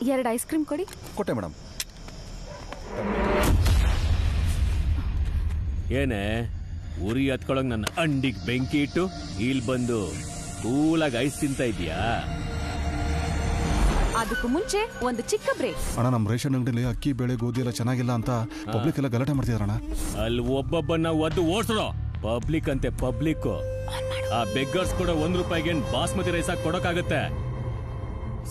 2 ice cream ಕೊಡಿ. ಕೊಟ್ಟೆ madam. ಏನೇ ಉರಿ ಹತ್ಕೊಳಂಗ್ ನನ್ನ ಅಂಡಿಗೆ ಬೆಂಕಿ ಇಟ್ಟು ಇಲ್ಲಿ ಬಂದು ಕೂಲಾಗಿ ಐಸ್ ತಿಂತ ಇದೀಯಾ? ಅದಕ್ಕೂ ಮುಂಚೆ ಒಂದು ಚಿಕ್ಕ ಬ್ರೇಕ್. ಅಣ್ಣ, ನಮ್ಮ ರೇಷನ್ ಅಂಗಡಿಲಿ ಅಕ್ಕಿ ಬೇಳೆ ಗೋಧಿ ಎಲ್ಲ ಚೆನ್ನಾಗಿಲ್ಲ ಅಂತ ಪಬ್ಲಿಕ್ ಎಲ್ಲ ಗಲಾಟೆ ಮಾಡ್ತಿದಾರಣ್ಣ. ಅಲ್ಲಿ ಒಬ್ಬೊಬ್ಬನ ಒದ್ದು ಓಡಿಸ್ರೋ. ಪಬ್ಲಿಕ್ ಅಂತೆ ಪಬ್ಲಿಕ್. ಆ ಬೆಗ್ಗರ್ಸ್ ಕೂಡ ₹1 ಬಾಸ್ಮತಿ ರೈಸ್ ಹಾಕಿ ಕೊಡೋಕಾಗತ್ತೆ.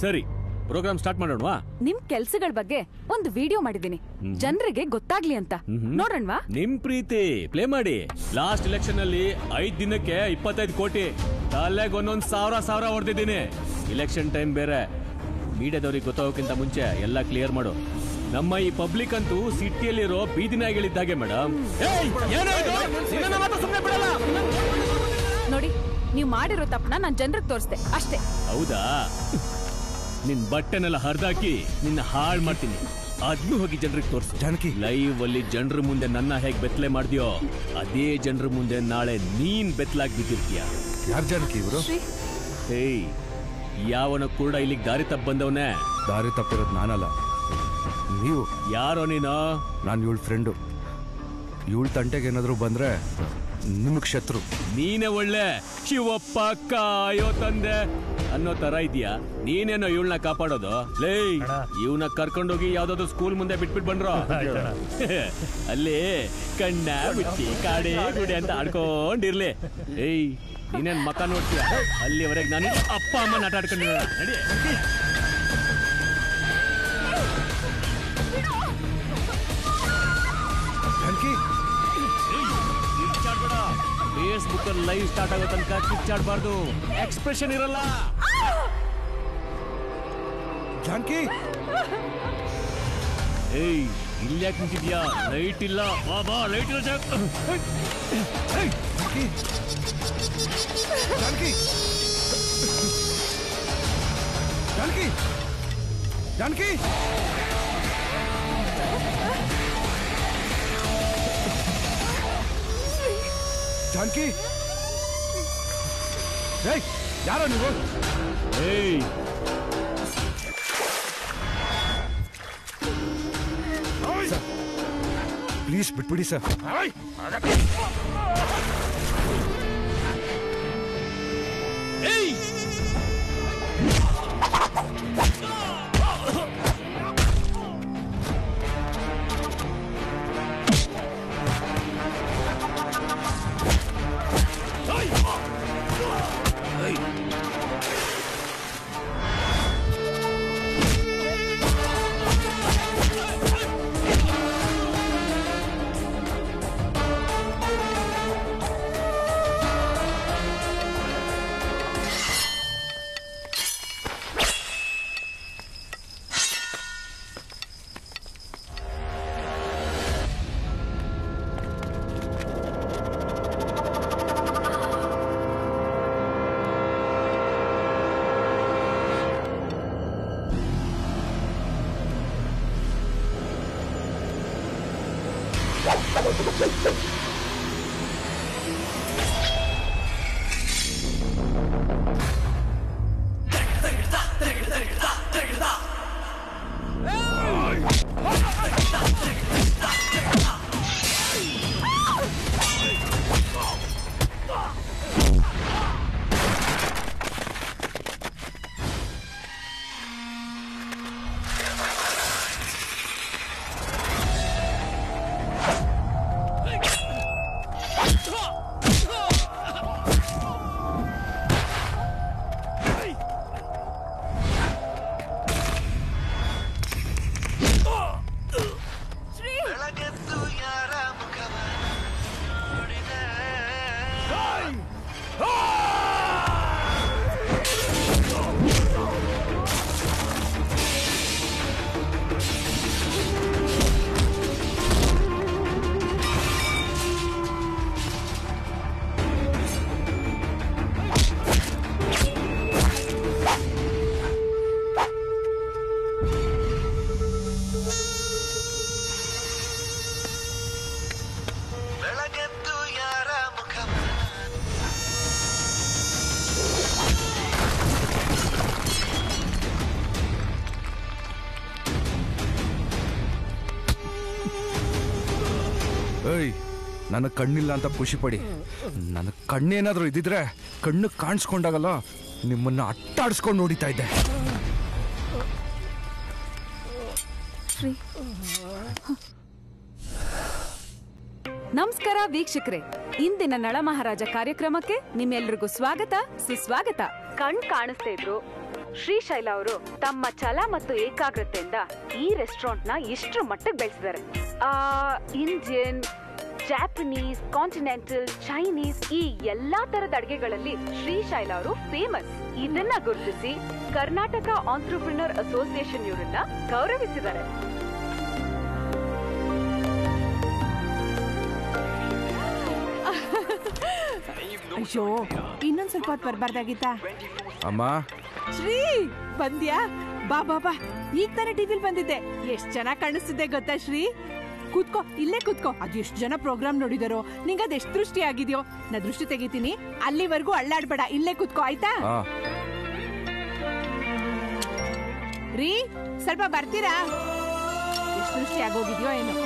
ಸರಿ, ಪ್ರೋಗ್ರಾಮ್ ಸ್ಟಾರ್ಟ್ ಮಾಡೋಣವಾ? ನಿಮ್ ಕೆಲ್ಸಗಳ ಬಗ್ಗೆ ಒಂದು ವಿಡಿಯೋ ಮಾಡಿದೀನಿ, ಜನರಿಗೆ ಗೊತ್ತಾಗ್ಲಿ ಅಂತ. ನೋಡೋಣವಾ? ನಿಮ್ ಪ್ರೀತಿ ಪ್ಲೇ ಮಾಡಿ. ಲಾಸ್ಟ್ ಎಲೆಕ್ಷನ್ ಅಲ್ಲಿ 5 ದಿನಕ್ಕೆ 25 ಕೋಟಿ ತಲೆಗೆ ಒಂದೊಂದ್ ಸಾವಿರ ಹೊಡೆದಿದ್ದೀನಿ. ಇಲೆಕ್ಷನ್ ಟೈಮ್ ಬೇರೆ. ಮೀಡಿಯಾದವ್ರಿಗೆ ಗೊತ್ತಾಗೋಕ್ಕಿಂತ ಮುಂಚೆ ಎಲ್ಲ ಕ್ಲಿಯರ್ ಮಾಡು. ನಮ್ಮ ಈ ಪಬ್ಲಿಕ್ ಅಂತೂ ಸಿಟಿಯಲ್ಲಿರೋ ಬೀದಿ ನಾಯಿಗಳಿದ್ದಾಗೆ ಮೇಡಮ್. ನೋಡಿ, ನೀವು ಮಾಡಿರೋ ತಪ್ಪನ ನಾನು ಜನರಿಗೆ ತೋರಿಸ್ದೆ ಅಷ್ಟೇ. ಹೌದಾ? ನಿನ್ ಬಟ್ಟೆನೆಲ್ಲ ಹರಿದಾಕಿ ನಿನ್ನ ಹಾಳು ಮಾಡ್ತೀನಿ. ಅದ್ನು ಹೋಗಿ ಜನರಿಗೆ ತೋರಿಸು. ಜಾನಕಿ, ಲೈವ್ ಅಲ್ಲಿ ಜನರ ಮುಂದೆ ನನ್ನ ಹೇಗ್ ಬೆತ್ತಲೆ ಮಾಡ್ದ್ಯೋ ಅದೇ ಜನರ ಮುಂದೆ ನಾಳೆ ನೀನ್ ಬೆತ್ತಲಾಗಿ ಬಿದ್ದಿರ್ತೀಯ. ಯಾರು ಜಾನಕಿ ಇವರು? ಹೇಯ್, ಯಾವನ ಕೂಡ ಇಲ್ಲಿಗೆ ದಾರಿ ತಪ್ಪ ಬಂದವನೇ. ದಾರಿ ತಪ್ಪಿರೋದು ನಾನಲ್ಲ, ನೀವು. ಯಾರೋ ನೀನು? ನಾನು ಇವಳ ಫ್ರೆಂಡು. ಇವಳ ತಂಟೆಗೆ ಏನಾದ್ರು ಬಂದ್ರೆ ನಿಮಗ್ ಶತ್ರು. ನೀನೇ ಒಳ್ಳೆ ಶಿವಪ್ಪ ಕಾಯೋ ತಂದೆ ಅನ್ನೋ ತರ ಇದೆಯಾ? ನೀನೇನೋ ಇವಳನ್ನ ಕಾಪಾಡೋದು? ಲೇ, ಇವನ್ನ ಕರ್ಕೊಂಡೋಗಿ ಯಾವ್ದಾದ್ರು ಸ್ಕೂಲ್ ಮುಂದೆ ಬಿಟ್ಬಿಟ್ ಬಂಡ್ರೋ. ಅಲ್ಲಿ ಕಣ್ಣ ಬಿಟ್ಟಿ ಕಾಡೆ ಗುಡಿ ಅಂತ ಆಡ್ಕೊಂಡಿರ್ಲಿ. ಏಯ್, ನೀನೇನ್ ಮಕ್ಕ ನೋಡ್ತೀಯ? ಅಲ್ಲಿವರೆಗೆ ನಾನು ಅಪ್ಪ ಅಮ್ಮನ ಆಟ ಆಡ್ಕೊಂಡಿರೋಣ. ನಡಿ. ಫೇಸ್ಬುಕ್ ಅಲ್ಲಿ ಲೈವ್ ಸ್ಟಾರ್ಟ್ ಆಗೋ ತನಕ ಕಿಚ್ಚಾಡ್ಬಾರ್ದು. ಎಕ್ಸ್ಪ್ರೆಷನ್ ಇರಲ್ಲ. ಜಾನಕಿ, ಏಯ್, ಇಲ್ಯಾಕೆ ನಿಂತಿದ್ಯಾ? ಲೈಟ್ ಇಲ್ಲ. ಬಾ, ಲೈಟ್ ಇಲ್ಲ. ಜಾನಕಿ, ಜಾನಕಿ, ಜಾನಕಿ, ಜಾನಕಿ, ಜಾನಕಿ. ಏಯ್, ಯಾರೋ ನೀವು? ಏಯ್, ಪ್ಲೀಸ್ ಬಿಟ್ಬಿಡಿ ಸರ್. ಏಯ್, ನನಗೆ ಕಣ್ಣಿಲ್ಲ ಅಂತ ಖುಷಿ ಪಡಿ. ನನಗೆ ಕಣ್ಣೇನಾದ್ರೂ ಇದ್ದಿದ್ರೆ ಕಣ್ಣು ಕಾಣಿಸ್ಕೊಂಡಾಗಲ್ಲ ನಿಮ್ಮನ್ನ ಅಟ್ಟಾಡಿಸ್ಕೊಂಡು ನೋಡಿತಾ ಇದ್ದೆ. ನಮಸ್ಕಾರ ವೀಕ್ಷಕರೇ, ಇಂದಿನ ನಳಮಹಾರಾಜ ಕಾರ್ಯಕ್ರಮಕ್ಕೆ ನಿಮ್ಮೆಲ್ರಿಗೂ ಸ್ವಾಗತ ಸುಸ್ವಾಗತ. ಕಣ್ ಕಾಣಿಸ್ತಾ ಇದ್ರು ಶ್ರೀಶೈಲ ಅವರು ತಮ್ಮ ಛಲ ಮತ್ತು ಏಕಾಗ್ರತೆಯಿಂದ ಈ ರೆಸ್ಟೋರೆಂಟ್ ನ ಇಷ್ಟರ ಮಟ್ಟಕ್ಕೆ ಬೆಳೆಸಿದ್ದಾರೆ. ಇಂಡಿಯನ್, ಜಾಪನೀಸ್, ಕಾಂಟಿನೆಂಟಲ್, ಚೈನೀಸ್ ಈ ಎಲ್ಲಾ ತರದ ಅಡಿಗೆಗಳಲ್ಲಿ ಶ್ರೀಶೈಲ ಅವರು ಫೇಮಸ್. ಇದನ್ನ ಗುರುತಿಸಿ ಕರ್ನಾಟಕ ಆಂಟ್ರಪ್ರಿನರ್ ಅಸೋಸಿಯೇಷನ್ ಇವರನ್ನ ಗೌರವಿಸಿದ್ದಾರೆ. ಅಯ್ಯೋ, ಇನ್ನೊಂದ್ ಸ್ವಲ್ಪ ಹೊತ್ತು ಬರ್ಬಾರ್ದಾಗಿತ್ತಾ? ಅಮ್ಮ ಶ್ರೀ ಬಂದ್ಯಾ? ಬಾ ಬಾ ಬಾ, ಈಗ ತಾನೇ ಟಿವಿಲ್ ಬಂದಿದ್ದೆ. ಎಷ್ಟ್ ಚೆನ್ನಾಗ್ ಕಾಣಿಸ್ತಿದ್ದೆ ಗೊತ್ತಾ ಶ್ರೀ? ಕೂತ್ಕೋ, ಇಲ್ಲೇ ಕೂತ್ಕೋ. ಅದು ಎಷ್ಟು ಜನ ಪ್ರೋಗ್ರಾಮ್ ನೋಡಿದಾರೋ, ನಿಂಗ ಅದ್ ಎಷ್ಟು ದೃಷ್ಟಿ ಆಗಿದ್ಯೋ. ನಾ ದೃಷ್ಟಿ ತೆಗಿತೀನಿ, ಅಲ್ಲಿವರೆಗೂ ಅಳ್ಳಾಡ್ಬೇಡ, ಇಲ್ಲೇ ಕೂತ್ಕೋ ಆಯ್ತಾ? ರೀ ಸ್ವಲ್ಪ ಬರ್ತೀರಾ? ಎಷ್ಟು ದೃಷ್ಟಿ ಆಗೋಗಿದ್ಯೋ ಏನೋ.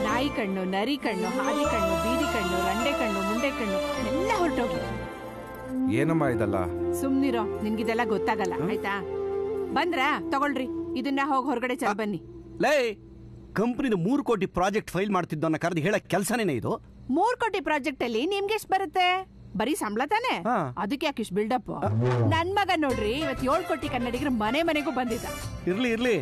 ನಾಯಿ ಕಣ್ಣು, ನರಿ ಕಣ್ಣು, ಹಾದಿ ಕಣ್ಣು, ಬೀದಿ ಕಣ್ಣು, ರಂಡೆ ಕಣ್ಣು, ಮುಂಡೆ ಕಣ್ಣು ಎಲ್ಲ ಹೊರಟೋಗಿ. ಏನಮ್ಮ ಇದಲ್ಲ? ಸುಮ್ನಿರೋ, ನಿನ್ಗಿದೆಲ್ಲ ಗೊತ್ತಾಗಲ್ಲ ಆಯ್ತಾ? ಬಂದ್ರ ತಗೊಳ್ರಿ, ಇದನ್ನ ಹೋಗಿ ಹೊರಗಡೆ ಚಲ್ ಬನ್ನಿ. ಲೇ, ಕಂಪ್ನಿದು 3 ಕೋಟಿ ಪ್ರಾಜೆಕ್ಟ್ ಫೈಲ್ ಮಾಡ್ತಿದ್ದವನ್ನ ಕರೆದು ಹೇಳಕ್ ಕೆಲಸನೇನೆ ಇದು? 3 ಕೋಟಿ ಪ್ರಾಜೆಕ್ಟ್ ಅಲ್ಲಿ ನಿಮ್ಗೆ ಎಷ್ಟು ಬರುತ್ತೆ? ಬರೀ ಸಂಬಳ ತಾನೆ? ಅದಕ್ಕೆ ಯಾಕೆ ಇಷ್ಟು ಬಿಲ್ಡಪ್? ನನ್ ಮಗ ನೋಡ್ರಿ, ಇವತ್ 7 ಕೋಟಿ ಕನ್ನಡಿಗರು ಮನೆ ಮನೆಗೂ ಬಂದಿದ್ದ. ಇರ್ಲಿ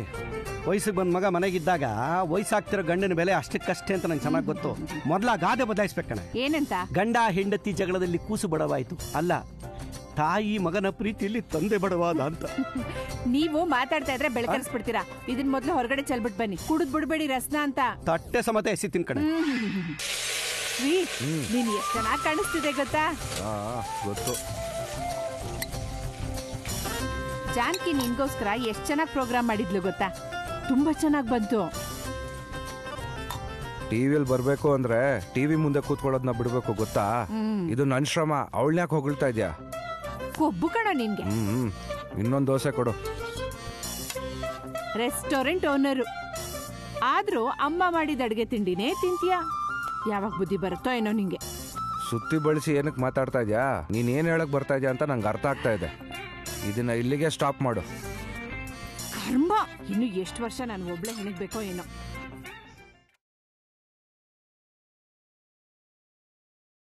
ವಯಸ್ಸಿಗೆ ಬಂದ್ ಮಗ ಮನೆಗಿದ್ದಾಗ ವಯಸ್ಸಾಗ್ತಿರೋ ಗಂಡನ ಬೆಲೆ ಅಷ್ಟಕ್ಕಷ್ಟೇ ಅಂತ ನಂಗೆ ಚೆನ್ನಾಗಿ ಗೊತ್ತು. ಮೊದ್ಲ ಗಾದೆ ಬದಲಾಯಿಸ್ಬೇಕಣ. ಏನಂತ? ಗಂಡ ಹೆಂಡತಿ ಜಗಳದಲ್ಲಿ ಕೂಸು ಬಡವಾಯ್ತು ಅಲ್ಲ, ತಾಯಿ ಮಗನ ಪ್ರೀತಿಯಲ್ಲಿ ತಂದೆ ಬಡವಾದ ಅಂತ. ನೀವು ಮಾತಾಡ್ತಾ ಇದ್ರೆ ಬೆಳಕರಿಸ್ಬಿಡ್ತೀರಾ. ಇದನ್ ಮೊದ್ಲು ಹೊರಗಡೆ ಚೆಲ್ಬಿಟ್ ಬನ್ನಿ, ಕುಡಿದ್ ಬಿಡ್ಬೇಡಿ ರಸ್ನ ಅಂತ. ತಟ್ಟೆ ಸಮತೆ ಎಸಿ ತಿನ್ಕಣೆ. ನೀನ್ ಎಷ್ಟ್ ಚೆನ್ನಾಗ್ ಕಾಣಿಸ್ತಿದೆ ಗೊತ್ತಾ? ಗೊತ್ತು. ಜಾನ್ಕಿ ನಿನ್ಗೋಸ್ಕರ ಎಷ್ಟ್ ಚೆನ್ನಾಗ್ ಪ್ರೋಗ್ರಾಮ್ ಮಾಡಿದ್ಲು ಗೊತ್ತಾ? ತುಂಬಾ ಚೆನ್ನಾಗ್ ಬಂತು. ಟಿವಿಯಲ್ಲಿ ಬರ್ಬೇಕು ಅಂದ್ರೆ ಟಿವಿ ಮುಂದೆ ಕೂತ್ಕೊಳ್ಳೋದನ್ನ ಬಿಡ್ಬೇಕು ಗೊತ್ತಾ? ಇದು ನನ್ ಶ್ರಮ. ಅವಳನ್ಯಾಕೆ ಹೊಗಳ್ತಾ ಇದ್ಯಾ? ಕೊಬ್ಬು ಕಣ ನಿನ್ಗೆ. ಇನ್ನೊಂದು ದೋಸೆ ಕೊಡು. ರೆಸ್ಟೋರೆಂಟ್ ಓನರು ಆದ್ರೂ ಅಮ್ಮ ಮಾಡಿದ ಅಡ್ಗೆ ತಿಂಡಿನೇ ತಿಂತೀಯಾ? ಯಾವಾಗ ಬುದ್ಧಿ ಬರುತ್ತೋ ಏನೋ ನಿಂಗೆ. ಸುತ್ತಿ ಬಳಸಿ ಏನಕ್ಕೆ ಮಾತಾಡ್ತಾ ಇದ್ಯಾ? ನೀನ್ ಏನ್ ಹೇಳಕ್ ಬರ್ತಾ ಇದ್ಯಾ ಅಂತ ನಂಗೆ ಅರ್ಥ ಆಗ್ತಾ ಇದೆ. ಇದನ್ನ ಇಲ್ಲಿಗೆ ಸ್ಟಾಪ್ ಮಾಡು. ಕರ್ಮ, ಇನ್ನು ಎಷ್ಟು ವರ್ಷ ನಾನು ಒಬ್ಳೆ ಹೆಣಗ್ಬೇಕೋ ಏನೋ.